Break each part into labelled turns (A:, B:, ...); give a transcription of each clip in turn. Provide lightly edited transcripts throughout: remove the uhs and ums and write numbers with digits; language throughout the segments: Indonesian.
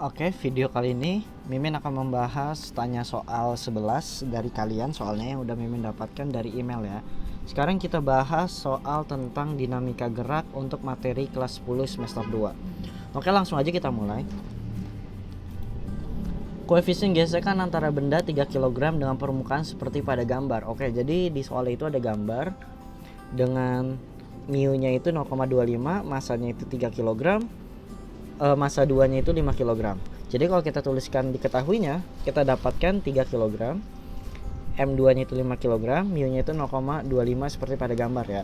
A: Oke, video kali ini Mimin akan membahas tanya soal 11 dari kalian, soalnya yang udah Mimin dapatkan dari email ya. Sekarang kita bahas soal tentang dinamika gerak untuk materi kelas 10 semester 2. Oke, langsung aja kita mulai. Koefisien gesekan antara benda 3 kg dengan permukaan seperti pada gambar. Oke, jadi di soal itu ada gambar dengan mu-nya itu 0,25, masanya itu 3 kg. Massa 2-nya itu 5 kg. Jadi kalau kita tuliskan diketahuinya, kita dapatkan 3 kg, M2-nya itu 5 kg, mu-nya itu 0,25 seperti pada gambar ya.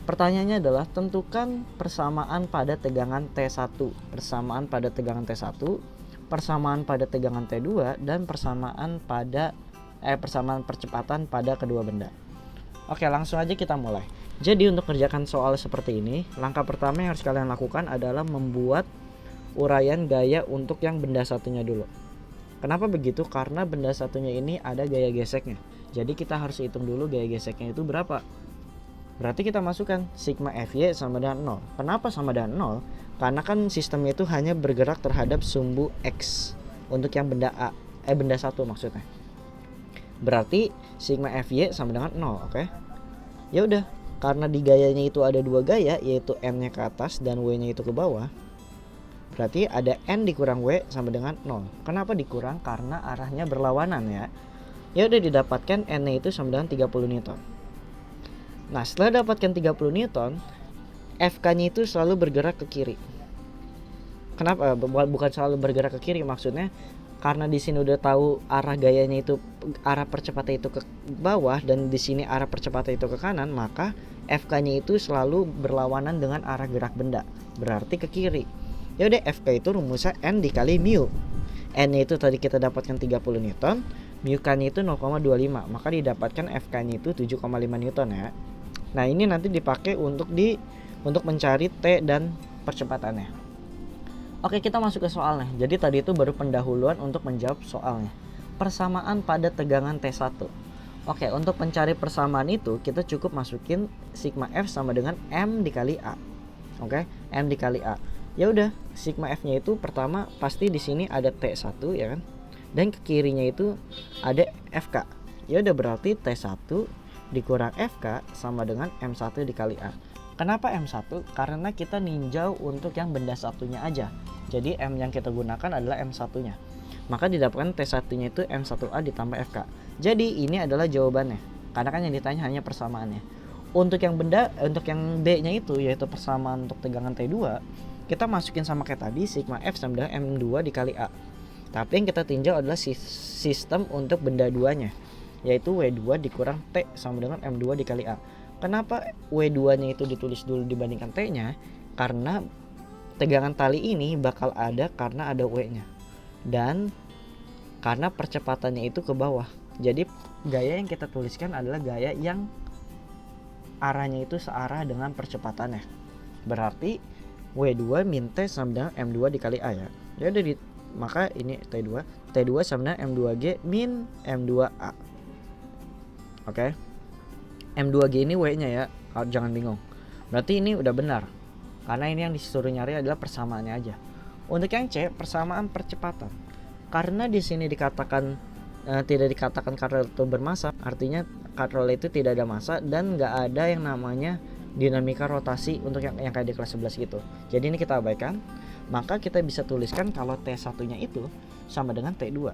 A: Pertanyaannya adalah tentukan persamaan pada tegangan T1, persamaan pada tegangan T1, persamaan pada tegangan T2, dan persamaan percepatan pada kedua benda. Oke, langsung aja kita mulai. Jadi untuk kerjakan soal seperti ini, langkah pertama yang harus kalian lakukan adalah membuat uraian gaya untuk yang benda satunya dulu. Kenapa begitu? Karena benda satunya ini ada gaya geseknya. Jadi kita harus hitung dulu gaya geseknya itu berapa. Berarti kita masukkan sigma Fy sama dengan 0. Kenapa sama dengan 0? Karena kan sistemnya itu hanya bergerak terhadap sumbu X untuk yang benda benda satu maksudnya. Berarti sigma Fy sama dengan 0, oke? Ya udah. Karena di gayanya itu ada dua gaya, yaitu n-nya ke atas dan w-nya itu ke bawah. Berarti ada n dikurang w sama dengan 0. Kenapa dikurang? Karena arahnya berlawanan ya. Ya udah didapatkan n-nya itu sama dengan 30 Newton. Nah, setelah dapatkan 30 Newton, Fk-nya itu selalu bergerak ke kiri. Kenapa? Bukan selalu bergerak ke kiri, maksudnya karena di sini udah tahu arah gayanya itu, arah percepatan itu ke bawah, dan di sini arah percepatan itu ke kanan, maka Fk-nya itu selalu berlawanan dengan arah gerak benda, berarti ke kiri. Ya udah, Fk itu rumusnya n dikali mu. N-nya itu tadi kita dapatkan 30 Newton, mu-nya itu 0,25, maka didapatkan Fk-nya itu 7,5 Newton ya. Nah, ini nanti dipakai untuk mencari T dan percepatannya. Oke, kita masuk ke soalnya. Jadi tadi itu baru pendahuluan untuk menjawab soalnya. Persamaan pada tegangan T1. Oke, untuk mencari persamaan itu kita cukup masukin sigma F sama dengan M dikali A. Oke, M dikali A. Ya udah, sigma F-nya itu pertama pasti di sini ada T1 ya kan. Dan ke kirinya itu ada Fk. Ya udah, berarti T1 dikurang Fk sama dengan M1 dikali A. Kenapa M1? Karena kita ninjau untuk yang benda satunya aja. Jadi M yang kita gunakan adalah M1-nya. Maka didapatkan T1-nya itu M1A ditambah Fk. Jadi ini adalah jawabannya. Karena kan yang ditanya hanya persamaannya. Untuk yang B-nya itu, yaitu persamaan untuk tegangan T2, kita masukin sama kayak tadi, sigma F sama dengan M2 dikali A. Tapi yang kita tinjau adalah sistem untuk benda 2-nya, yaitu W2 dikurang T sama dengan M2 dikali A. Kenapa W2-nya itu ditulis dulu dibandingkan T-nya? Karena tegangan tali ini bakal ada karena ada W-nya. Dan karena percepatannya itu ke bawah. Jadi gaya yang kita tuliskan adalah gaya yang arahnya itu searah dengan percepatannya. Berarti W2 min T sama dengan M2 dikali A ya. Jadi maka ini T2. T2 sama dengan M2G min M2A. Oke. M2G ini W-nya ya, jangan bingung. Berarti ini udah benar, karena ini yang disuruh nyari adalah persamaannya aja. Untuk yang C, persamaan percepatan. Karena di sini dikatakan tidak dikatakan katrol itu bermassa, artinya katrol itu tidak ada massa dan nggak ada yang namanya dinamika rotasi untuk yang kayak di kelas 11 gitu. Jadi ini kita abaikan. Maka kita bisa tuliskan kalau T1-nya itu sama dengan T2.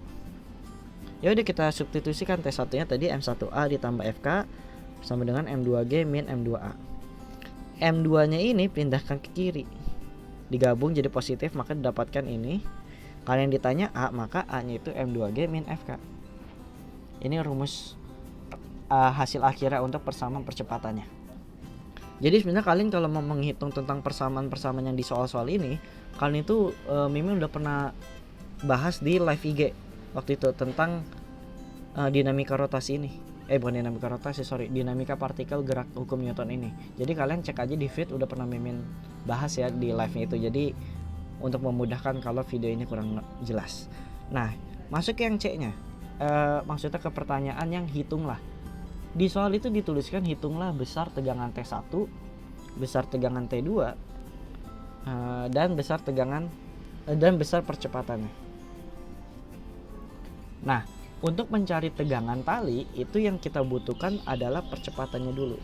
A: Ya udah, kita substitusikan T1-nya tadi M1A ditambah Fk sama dengan M2G min M2A. M2-nya ini pindahkan ke kiri, digabung jadi positif, maka didapatkan ini. Kalau yang ditanya A, maka A-nya itu M2G min Fk. Ini rumus hasil akhirnya untuk persamaan percepatannya. Jadi sebenarnya kalian kalau mau menghitung tentang persamaan-persamaan yang di soal-soal ini, kalian itu Mimin udah pernah bahas di live IG waktu itu tentang dinamika rotasi ini. Bukan dinamika rotasi, dinamika partikel gerak hukum Newton ini. Jadi kalian cek aja di feed, udah pernah Mimin bahas ya di live-nya itu. Jadi untuk memudahkan kalau video ini kurang jelas. Nah, masuk ke yang C-nya. Maksudnya ke pertanyaan yang hitunglah. Di soal itu dituliskan hitunglah besar tegangan T1, besar tegangan T2, dan besar tegangan dan besar percepatannya. Nah, untuk mencari tegangan tali itu yang kita butuhkan adalah percepatannya dulu.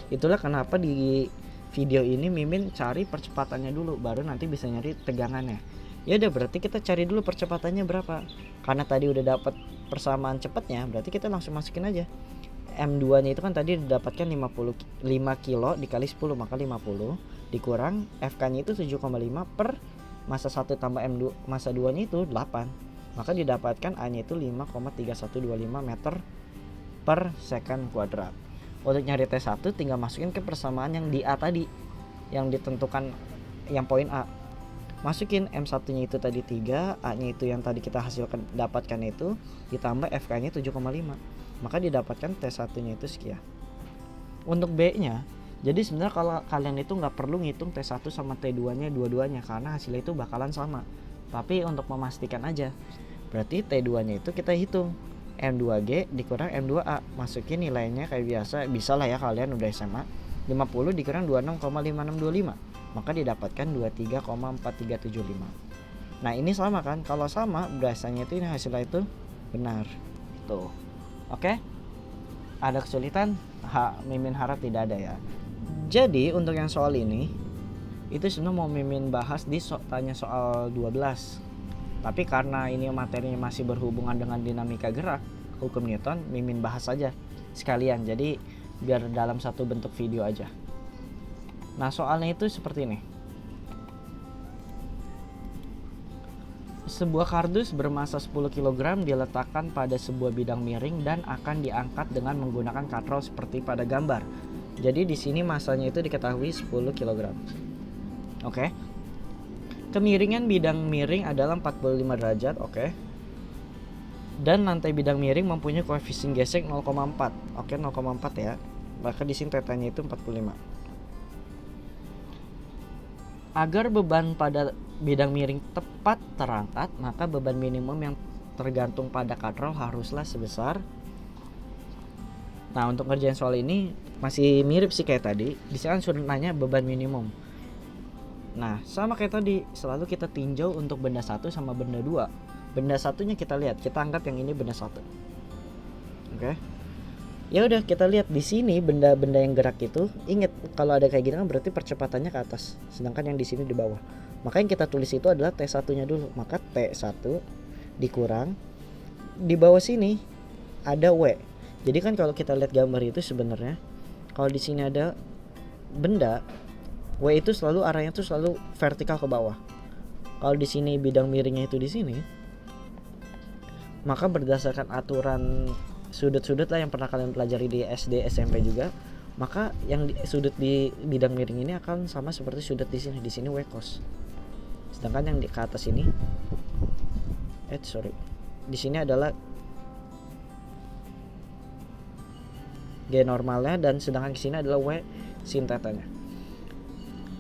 A: Itulah kenapa di video ini Mimin cari percepatannya dulu, baru nanti bisa nyari tegangannya. Ya udah, berarti kita cari dulu percepatannya berapa. Karena tadi udah dapat persamaan cepatnya, berarti kita langsung masukin aja. M2 nya itu kan tadi didapatkan 55 kilo dikali 10, maka 50 dikurang FK nya itu 7,5 per massa 1 tambah M2 massa 2 nya itu 8, maka didapatkan A nya itu 5,3125 meter per second kuadrat. Untuk nyari T1 tinggal masukin ke persamaan yang di A tadi, yang ditentukan yang poin A. Masukin M1 nya itu tadi 3, A nya itu yang tadi kita hasilkan dapatkan itu, ditambah FK nya 7,5, maka didapatkan T1 nya itu sekian. Untuk B nya, jadi sebenarnya kalau kalian itu nggak perlu ngitung T1 sama T2 nya dua-duanya, karena hasilnya itu bakalan sama. Tapi untuk memastikan aja, berarti T2 nya itu kita hitung M2G dikurang M2A, masukin nilainya kayak biasa, bisa lah ya kalian udah SMA. 50 dikurang 26,5625, maka didapatkan 23,4375. Nah ini sama kan, kalau sama biasanya itu ini hasilnya itu benar tuh. Oke, ada kesulitan? Mimin harap tidak ada ya. Jadi untuk yang soal ini itu sebenarnya mau Mimin bahas di tanya soal 12. Tapi karena ini materinya masih berhubungan dengan dinamika gerak, hukum Newton, Mimin bahas saja sekalian. Jadi biar dalam satu bentuk video aja. Nah soalnya itu seperti ini. Sebuah kardus bermasa 10 kg diletakkan pada sebuah bidang miring dan akan diangkat dengan menggunakan katrol seperti pada gambar. Jadi di sini masanya itu diketahui 10 kg. Oke. Kemiringan bidang miring adalah 45 derajat, oke. Dan lantai bidang miring mempunyai koefisien gesek 0,4. Oke, 0,4 ya. Maka di sini tetanya itu 45. Agar beban pada bidang miring tepat terangkat, maka beban minimum yang tergantung pada katrol haruslah sebesar. Nah, untuk ngerjain soal ini masih mirip sih kayak tadi. Di sini kan sudah nanya beban minimum. Nah, sama kayak tadi, selalu kita tinjau untuk benda 1 sama benda 2. Benda satunya kita lihat, kita anggap yang ini benda 1. Oke. Ya udah, kita lihat di sini benda-benda yang gerak itu, ingat kalau ada kayak gini kan berarti percepatannya ke atas, sedangkan yang di sini di bawah. Maka yang kita tulis itu adalah T1-nya dulu. Maka T1 dikurang di bawah sini ada W. Jadi kan kalau kita lihat gambar itu sebenarnya kalau di sini ada benda, W itu selalu arahnya itu selalu vertikal ke bawah. Kalau di sini bidang miringnya itu di sini, maka berdasarkan aturan sudut-sudut lah yang pernah kalian pelajari di SD, SMP juga, maka yang sudut di bidang miring ini akan sama seperti sudut di sini. Di sini W cos. Sedangkan yang di ke atas ini di sini adalah G normalnya, dan sedangkan di sini adalah W sin tetanya.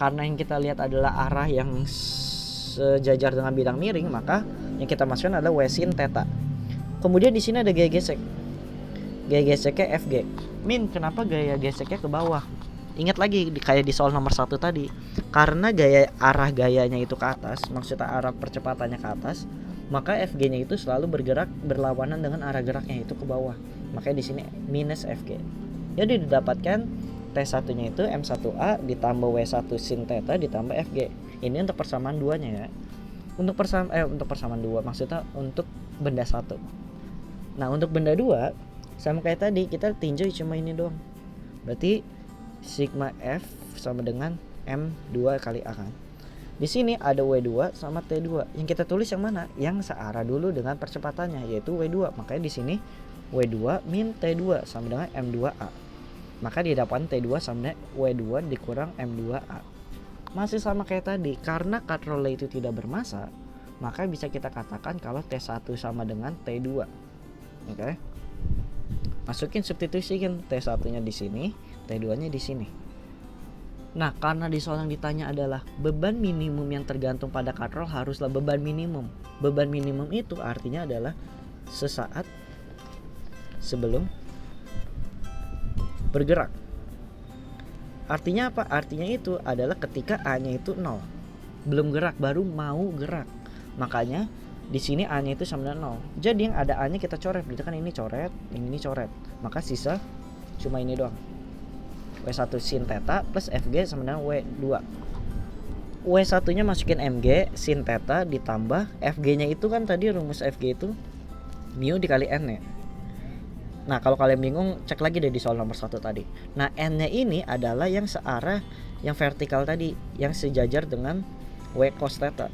A: Karena yang kita lihat adalah arah yang sejajar dengan bidang miring, maka yang kita masukkan adalah W sin theta. Kemudian di sini ada gaya gesek. Gaya geseknya FG. Min, kenapa gaya geseknya ke bawah? Ingat lagi kayak di soal nomor 1 tadi. Karena arah gayanya itu ke atas, maksudnya arah percepatannya ke atas, maka FG-nya itu selalu bergerak berlawanan dengan arah geraknya itu ke bawah. Makanya di sini minus FG. Jadi didapatkan T1-nya itu M1A ditambah W1 sin theta ditambah FG. Ini untuk persamaan 2-nya ya. Untuk persamaan 2 maksudnya untuk benda 1. Nah, untuk benda 2 sama kayak tadi, kita tinjau cuma ini doang. Berarti sigma F sama dengan M2 kali A kan. Di sini ada W2 sama T2. Yang kita tulis yang mana? Yang searah dulu dengan percepatannya, yaitu W2. Makanya di sini W2 min T2 sama dengan M2A. Maka didapatkan T2 sama dengan W2 dikurang M2A. Masih sama kayak tadi, karena katrol itu tidak bermassa, maka bisa kita katakan kalau T1 sama dengan T2. Oke. Masukin substitusikan T1-nya di sini, T2-nya di sini. Nah, karena di soal yang ditanya adalah beban minimum yang tergantung pada katrol haruslah beban minimum. Beban minimum itu artinya adalah sesaat sebelum bergerak. Artinya apa? Artinya itu adalah ketika A-nya itu 0. belum gerak, baru mau gerak. Makanya di sini A-nya itu sama dengan 0. Jadi yang ada A-nya kita coret, gitu kan, ini coret, ini coret. Maka sisa cuma ini doang. W1 sin theta plus Fg sama dengan W2. W1-nya masukin Mg sin theta ditambah Fg-nya itu kan tadi rumus Fg itu mu dikali N ya. Nah, kalau kalian bingung, cek lagi deh di soal nomor 1 tadi. Nah, N-nya ini adalah yang searah, yang vertikal tadi, yang sejajar dengan W cos theta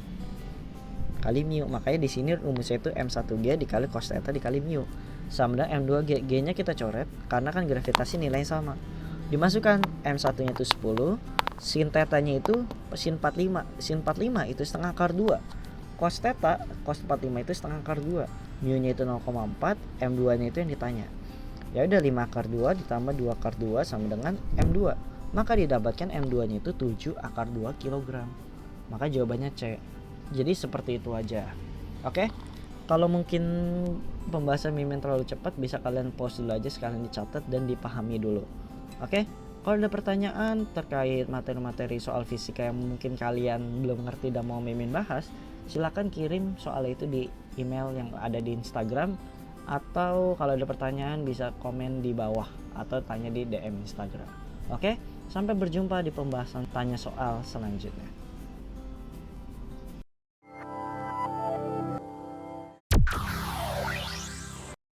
A: kali mu. Makanya di sini rumusnya itu M1G dikali cos theta dikali mu sama dengan M2G. G-nya kita coret karena kan gravitasi nilainya sama. Dimasukkan M1-nya itu 10, sin theta-nya itu sin 45. Sin 45 itu setengah akar 2. Cos theta, cos 45 itu setengah akar 2. Mu-nya itu 0,4, M2-nya itu yang ditanya. Ya udah, 5 akar 2 ditambah 2 akar 2 sama dengan M2. Maka didapatkan M2-nya itu 7 akar 2 kg. Maka jawabannya C. Jadi seperti itu aja. Oke. Kalau mungkin pembahasan mimin terlalu cepat, bisa kalian pause dulu aja, sekalian dicatat dan dipahami dulu. Oke. Kalau ada pertanyaan terkait materi-materi soal fisika yang mungkin kalian belum ngerti dan mau mimin bahas, silakan kirim soal itu di email yang ada di Instagram, atau kalau ada pertanyaan bisa komen di bawah atau tanya di DM Instagram. Oke, sampai berjumpa di pembahasan tanya soal selanjutnya.